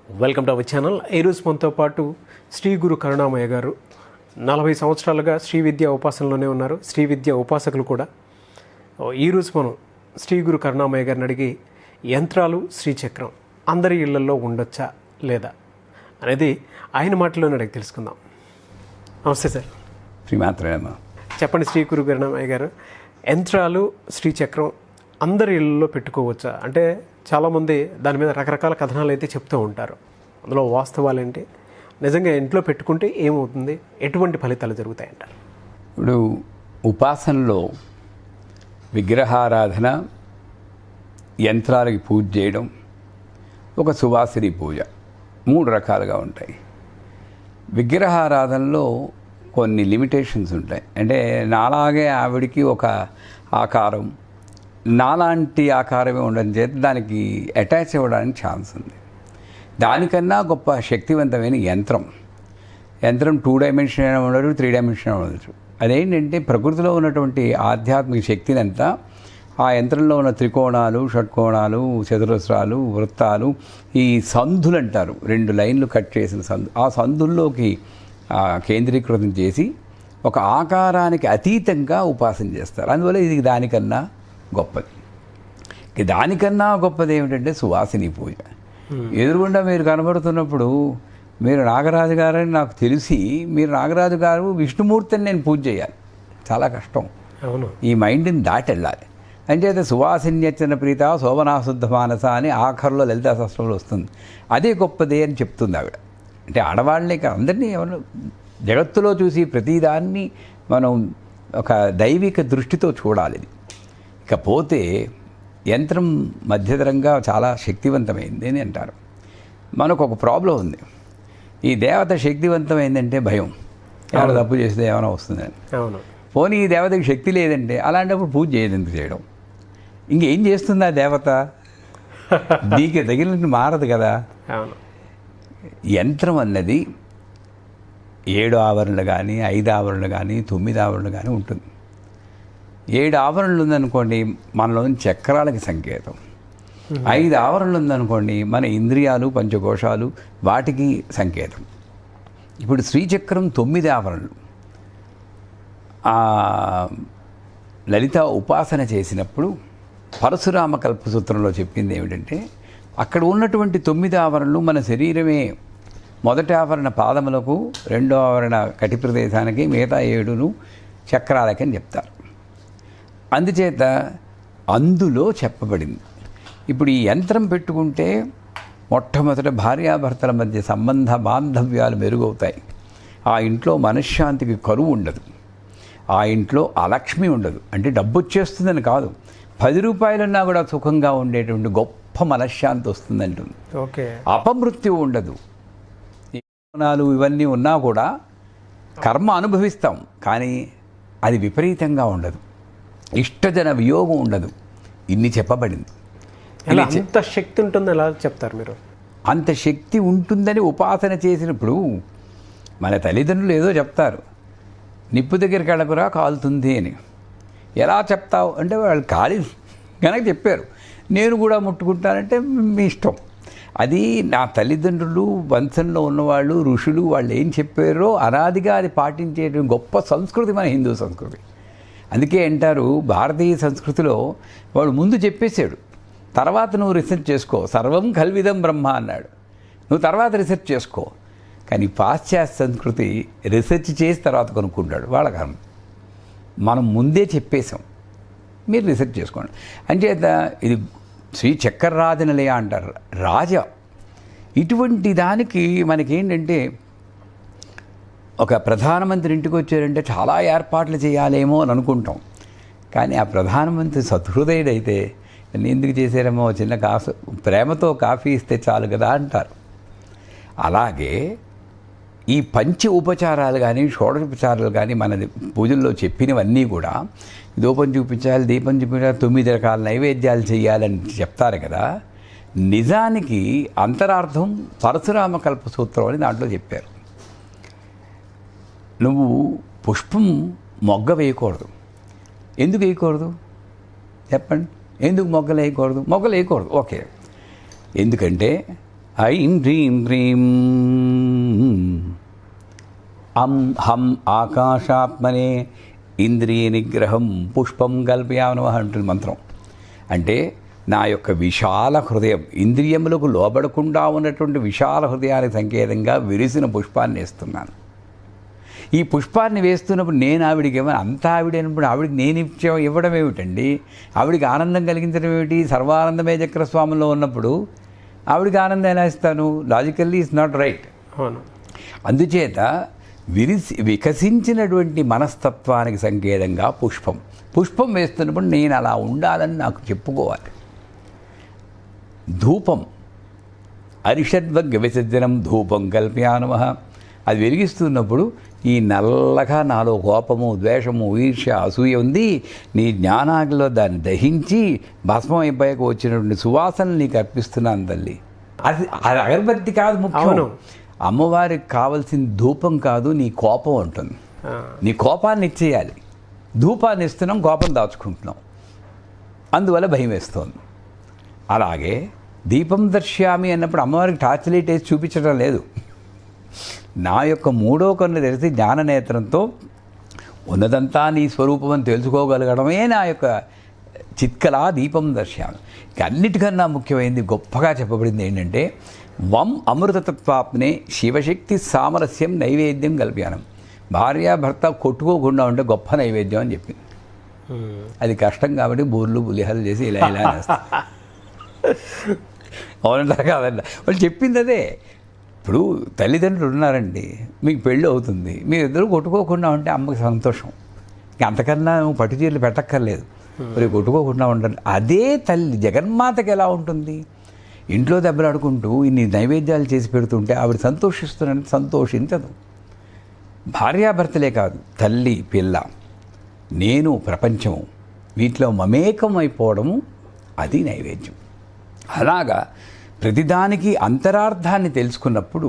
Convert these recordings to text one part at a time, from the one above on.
Welcome to our channel. ఈరోజు మనతో పాటు శ్రీ గురు కరుణామయ్య గారు 40 సంవత్సరాలుగా శ్రీ విద్య ఉపాసనలోనే ఉన్నారు. శ్రీ విద్య ఉపాసకులు కూడా. ఈరోజు మనం శ్రీ గురు కరుణామయ్య గారిని అడిగి యంత్రాలు శ్రీచక్రం అందరి ఇళ్లలో ఉండొచ్చా లేదా అనేది ఆయన మాటల్లోనే అడిగి తెలుసుకుందాం. నమస్తే సార్. శ్రీమాత్రేమ. చెప్పండి శ్రీ గురు కరుణామయ్య గారు, యంత్రాలు శ్రీచక్రం అందరి ఇళ్లలో పెట్టుకోవచ్చా? అంటే చాలామంది దాని మీద రకరకాల కథనాలు అయితే చెప్తూ ఉంటారు. అందులో వాస్తవాలు ఏంటి, నిజంగా ఇంట్లో పెట్టుకుంటే ఏమవుతుంది, ఎటువంటి ఫలితాలు జరుగుతాయంటారు? ఇప్పుడు ఉపాసనలో విగ్రహారాధన, యంత్రాలకి పూజ చేయడం, ఒక సువాసిని పూజ 3 రకాలుగా ఉంటాయి. విగ్రహారాధనలో కొన్ని లిమిటేషన్స్ ఉంటాయి. అంటే నాలాగే ఆవిడికి ఒక ఆకారం, నాలాంటి ఆకారమే ఉండడం చేత దానికి అటాచ్ అవ్వడానికి ఛాన్స్ ఉంది. దానికన్నా గొప్ప శక్తివంతమైన యంత్రం 2 డైమెన్షన్ ఉండదు, 3 డైమెన్షన్ ఉండదు. అదేంటంటే ప్రకృతిలో ఉన్నటువంటి ఆధ్యాత్మిక శక్తిని అంతా ఆ యంత్రంలో ఉన్న త్రికోణాలు, షట్కోణాలు, చతురస్రాలు, వృత్తాలు, ఈ సంధులు అంటారు, 2 లైన్లు కట్ చేసిన సంధు, ఆ సంధుల్లోకి కేంద్రీకృతం చేసి ఒక ఆకారానికి అతీతంగా ఉపాసన చేస్తారు. అందువల్ల ఇది దానికన్నా గొప్పది. దానికన్నా గొప్పది ఏమిటంటే సువాసిని పూజ. ఎదురుగుండా మీరు కనబడుతున్నప్పుడు మీరు నాగరాజు గారని నాకు తెలిసి, మీరు నాగరాజు గారు విష్ణుమూర్తిని నేను పూజ చేయాలి, చాలా కష్టం. అవును, ఈ మైండ్ని దాటి వెళ్ళాలి. అంచేత సువాసిన్యచన ప్రీత శోభనాశుద్ధ మానస అని ఆఖరిలో లలితా శాస్త్రంలో వస్తుంది. అదే గొప్పదే అని చెప్తుంది ఆవిడ. అంటే ఆడవాళ్ళని అందరినీ ఎవరు జగత్తులో చూసి ప్రతిదాన్ని మనం ఒక దైవిక దృష్టితో చూడాలి. ఇకపోతే యంత్రం మధ్యతరంగా చాలా శక్తివంతమైంది అని అంటారు. మనకు ఒక ప్రాబ్లం ఉంది. ఈ దేవత శక్తివంతమైందంటే భయం, ఎవరు తప్పు చేస్తే ఏమైనా వస్తుందని. అవును. పోనీ ఈ దేవతకి శక్తి లేదంటే అలాంటప్పుడు పూజ చేయదు, ఎందుకు చేయడం? ఇంకేం చేస్తుంది ఆ దేవత? నీకు తగిలినట్టు మారదు కదా. అవును. యంత్రం అన్నది 7 ఆవరణలు కానీ, 5 ఆవరణలు కానీ, 9 ఆవరణలు కానీ ఉంటుంది. 7 ఆవరణలు ఉందనుకోండి, మనలోని చక్రాలకి సంకేతం. 5 ఆవరణలు ఉందనుకోండి, మన ఇంద్రియాలు, పంచకోశాలు, వాటికి సంకేతం. ఇప్పుడు శ్రీచక్రం 9 ఆవరణలు. లలిత ఉపాసన చేసినప్పుడు పరశురామ కల్పసూత్రంలో చెప్పింది ఏమిటంటే, అక్కడ ఉన్నటువంటి 9 ఆవరణలు మన శరీరమే. మొదటి ఆవరణ పాదములకు, 2వ ఆవరణ కటి ప్రదేశానికి, మిగతా 7 చక్రాలకి అని చెప్తారు. అందుచేత అందులో చెప్పబడింది. ఇప్పుడు ఈ యంత్రం పెట్టుకుంటే మొట్టమొదట భార్యాభర్తల మధ్య సంబంధ బాంధవ్యాలు మెరుగవుతాయి. ఆ ఇంట్లో మనశ్శాంతికి కరువు ఉండదు, ఆ ఇంట్లో అలక్ష్మి ఉండదు. అంటే డబ్బు వచ్చేస్తుందని కాదు, 10 రూపాయలున్నా కూడా సుఖంగా ఉండేటువంటి గొప్ప మనశ్శాంతి వస్తుందంటుంది. ఓకే. అపమృత్యు ఉండదు. ఇవన్నీ ఉన్నా కూడా కర్మ అనుభవిస్తాం, కానీ అది విపరీతంగా ఉండదు. ఇష్టజన వియోగం ఉండదు. ఇన్ని చెప్పబడింది. అంత శక్తి ఉంటుందని ఎలా చెప్తారు మీరు? అంత శక్తి ఉంటుందని ఉపాసన చేసినప్పుడు మన తల్లిదండ్రులు ఏదో చెప్తారు, నిప్పు దగ్గరికి వెళ్ళకురా కాలుతుంది అని. ఎలా చెప్తావు అంటే వాళ్ళు కాలి కనుక చెప్పారు, నేను కూడా ముట్టుకుంటానంటే మీ ఇష్టం. అది నా తల్లిదండ్రులు, వంశంలో ఉన్నవాళ్ళు, ఋషులు, వాళ్ళు ఏం చెప్పారో అనాదిగా అది పాటించే గొప్ప సంస్కృతి మన హిందూ సంస్కృతి. అందుకే అంటారు, భారతీయ సంస్కృతిలో వాడు ముందు చెప్పేశాడు, తర్వాత నువ్వు రీసెర్చ్ చేసుకో, సర్వం కల్విదం బ్రహ్మ అన్నాడు, నువ్వు తర్వాత రీసెర్చ్ చేసుకో. కానీ పాశ్చాత్య సంస్కృతి రీసెర్చ్ చేసి తర్వాత కొనుక్కుంటాడు. వాళ్ళ కారణం మనం ముందే చెప్పేశాం, మీరు రీసెర్చ్ చేసుకోండి. అంచేత ఇది శ్రీ చక్రరాజనిలయ అంటారు, రాజ. ఇటువంటి దానికి మనకేంటంటే, ఒక ప్రధానమంత్రి ఇంటికి వచ్చారంటే చాలా ఏర్పాట్లు చేయాలేమో అని అనుకుంటాం. కానీ ఆ ప్రధానమంత్రి సహృదయుడైతే ఎందుకు చేశారేమో, చిన్న కాసు ప్రేమతో కాఫీ ఇస్తే చాలు కదా అంటారు. అలాగే ఈ ఉపచారాలు కానీ, షోడశోపచారాలు కానీ మన పూజల్లో చెప్పినవన్నీ కూడా ధూపం చూపించాలి, దీపం చూపించాలి, 9 రకాల నైవేద్యాలు చేయాలని చెప్తారు కదా. నిజానికి అంతరార్థం పరశురామ కల్పసూత్రం అని దాంట్లో చెప్పారు. నువ్వు పుష్పం మొగ్గ వేయకూడదు. ఎందుకు వేయకూడదు చెప్పండి? ఎందుకు మొగ్గలు వేయకూడదు? మొగ్గలు వేయకూడదు, ఓకే. ఎందుకంటే ఐం హ్రీం హ్రీం అం హం ఆకాశాత్మనే ఇంద్రియ నిగ్రహం పుష్పం కల్పయామి నమః అంటుంది మంత్రం. అంటే నా యొక్క విశాల హృదయం, ఇంద్రియములకు లోబడకుండా ఉన్నటువంటి విశాల హృదయానికి సంకేతంగా విరిసిన పుష్పాన్ని వేస్తున్నాను. ఈ పుష్పాన్ని వేస్తున్నప్పుడు నేను ఆవిడికి ఏమైనా అంతా ఆవిడైనప్పుడు ఆవిడికి నేను ఇవ్వడం ఏమిటండి? ఆవిడికి ఆనందం కలిగించడం ఏమిటి? సర్వానందమయ చక్రస్వామిలో ఉన్నప్పుడు ఆవిడికి ఆనందం ఎలా ఇస్తాను? Logically is not right. అవును. అందుచేత వికసించినటువంటి మనస్తత్వానికి సంకేతంగా పుష్పం వేస్తున్నప్పుడు నేను అలా ఉండాలని నాకు చెప్పుకోవాలి. ధూపం అరిషద్వగ్ విసర్జనం ధూపం కల్పయామి నమః. అది వెలిగిస్తున్నప్పుడు ఈ నల్లగా నాలో కోపము, ద్వేషము, ఈర్ష్య, అసూయ ఉంది, నీ జ్ఞానాగ్నిలో దాన్ని దహించి భస్మం అయిపోయాక వచ్చినటువంటి సువాసనలు నీకు అర్పిస్తున్నాను తల్లి. అది అగరబత్తి కాదు ముఖ్యం. అమ్మవారికి కావాల్సిన ధూపం కాదు, నీ కోపం ఉంటుంది. నీ కోపాన్ని ఇచ్చేయాలి. ధూపాన్ని ఇస్తున్నాం, కోపం దాచుకుంటున్నాం, అందువల్ల భయం వేస్తోంది. అలాగే దీపం దర్శ్యామి అన్నప్పుడు అమ్మవారికి టార్చ్ లైట్ వేసి చూపించడం లేదు. నా యొక్క మూడో కన్ను తెరిచి జ్ఞాననేత్రంతో ఉన్నదంతా నీ స్వరూపం అని తెలుసుకోగలగడమే నా యొక్క చిత్కలా దీపం దర్శ్యామి. అన్నిటికన్నా ముఖ్యమైనది, గొప్పగా చెప్పబడింది ఏంటంటే వం అమృతతత్వాప్నే శివశక్తి సామరస్యం నైవేద్యం కల్పయానం. భార్యాభర్త కొట్టుకోకుండా ఉంటే గొప్ప నైవేద్యం అని చెప్పింది. అది కష్టం కాబట్టి బూర్లు పులిహోరలు చేసి ఇలా వేస్తాం. అవునంటారు కాదండి, వాళ్ళు చెప్పింది అదే. ఇప్పుడు తల్లిదండ్రులు ఉన్నారండి, మీకు పెళ్ళి అవుతుంది, మీరిద్దరూ కొట్టుకోకుండా ఉంటే అమ్మకి సంతోషం. అంతకన్నా నువ్వు పట్టు చీరలు పెట్టక్కర్లేదు, మరి కొట్టుకోకుండా ఉండండి. అదే తల్లి జగన్మాతకి ఎలా ఉంటుంది? ఇంట్లో దెబ్బలాడుకుంటూ ఇన్ని నైవేద్యాలు చేసి పెడుతుంటే ఆవిడ సంతోషిస్తున్నట్టు సంతోషించదు. భార్యాభర్తలే కాదు, తల్లి పిల్ల, నేను, ప్రపంచము, వీటిలో మమేకం అయిపోవడము అది నైవేద్యం. అలాగా ప్రతిదానికి అంతరార్థాన్ని తెలుసుకున్నప్పుడు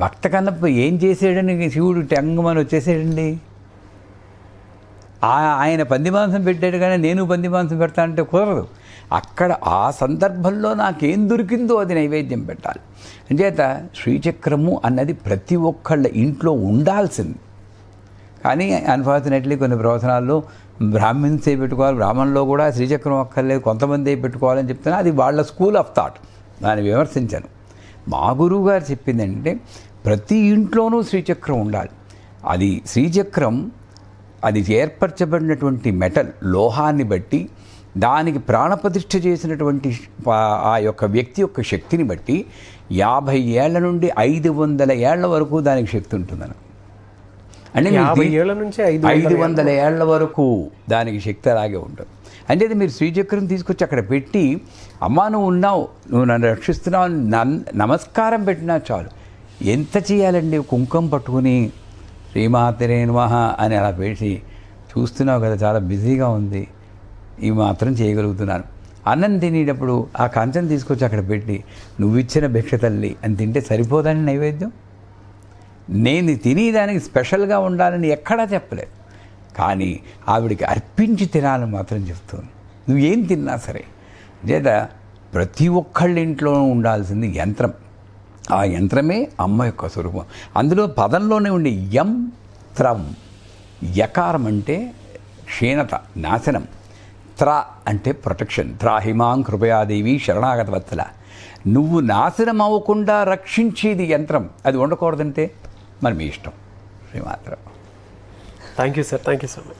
భక్త కన్నప్ప ఏం చేసాడని శివుడు టంగమని వచ్చేసాడండి. ఆయన పంది మాంసం పెట్టాడు కానీ నేను పంది మాంసం పెడతా అంటే కుదరదు. అక్కడ ఆ సందర్భంలో నాకేం దొరికిందో అది నైవేద్యం పెట్టాలి. అంచేత శ్రీచక్రము అన్నది ప్రతి ఒక్కళ్ళ ఇంట్లో ఉండాల్సింది. కానీ అన్ఫార్చునేట్లీ కొన్ని ప్రవచనాల్లో బ్రాహ్మిన్సే పెట్టుకోవాలి, బ్రాహ్మణుల్లో కూడా శ్రీచక్రం అక్కర్లేదు, కొంతమంది పెట్టుకోవాలని చెప్తున్నా. అది వాళ్ళ స్కూల్ ఆఫ్ థాట్, దాన్ని విమర్శించాను. మా గురువు గారు చెప్పిందంటే ప్రతి ఇంట్లోనూ శ్రీచక్రం ఉండాలి. అది శ్రీచక్రం అది ఏర్పరచబడినటువంటి మెటల్ లోహాన్ని బట్టి, దానికి ప్రాణప్రతిష్ఠ చేసినటువంటి ఆ యొక్క వ్యక్తి యొక్క శక్తిని బట్టి 50 ఏళ్ల నుండి 500 ఏళ్ల వరకు దానికి శక్తి ఉంటుందని. అంటే 50 ఏళ్ల నుంచి 500 ఏళ్ల వరకు దానికి శక్తి అలాగే ఉంటుంది. అంటే మీరు శ్రీచక్రం తీసుకొచ్చి అక్కడ పెట్టి, అమ్మా నువ్వు ఉన్నావు, నువ్వు నన్ను రక్షిస్తున్నావు, నమస్కారం పెట్టినా చాలు. ఎంత చేయాలండి? కుంకుమ పట్టుకుని శ్రీమాతరే నమః అని అలా పెట్టి చూస్తున్నావు కదా, చాలా బిజీగా ఉంది, ఇవి మాత్రం చేయగలుగుతున్నాను. అన్నం తినేటప్పుడు ఆ కంచం తీసుకొచ్చి అక్కడ పెట్టి నువ్విచ్చిన భిక్ష తల్లి అని తింటే సరిపోదని నైవేద్యం. నేను తినేదానికి స్పెషల్గా ఉండాలని ఎక్కడా చెప్పలేదు, కానీ ఆవిడికి అర్పించి తినాలని మాత్రం చెప్తుంది. నువ్వేం తిన్నా సరే. లేదా ప్రతి ఒక్కళ్ళ ఇంట్లోనూ ఉండాల్సింది యంత్రం. ఆ యంత్రమే అమ్మ యొక్క స్వరూపం. అందులో పదంలోనే ఉండే యంత్రం. యకారం అంటే క్షీణత, నాశనం. త్ర అంటే ప్రొటెక్షన్. త్రాహిమాం కృపయాదేవి శరణాగత వత్సల. నువ్వు నాశనం అవ్వకుండా రక్షించేది యంత్రం. అది ఉండకూడదంటే మరి మీ ఇష్టం. శ్రీమాత్రం. Thank you sir, thank you so much.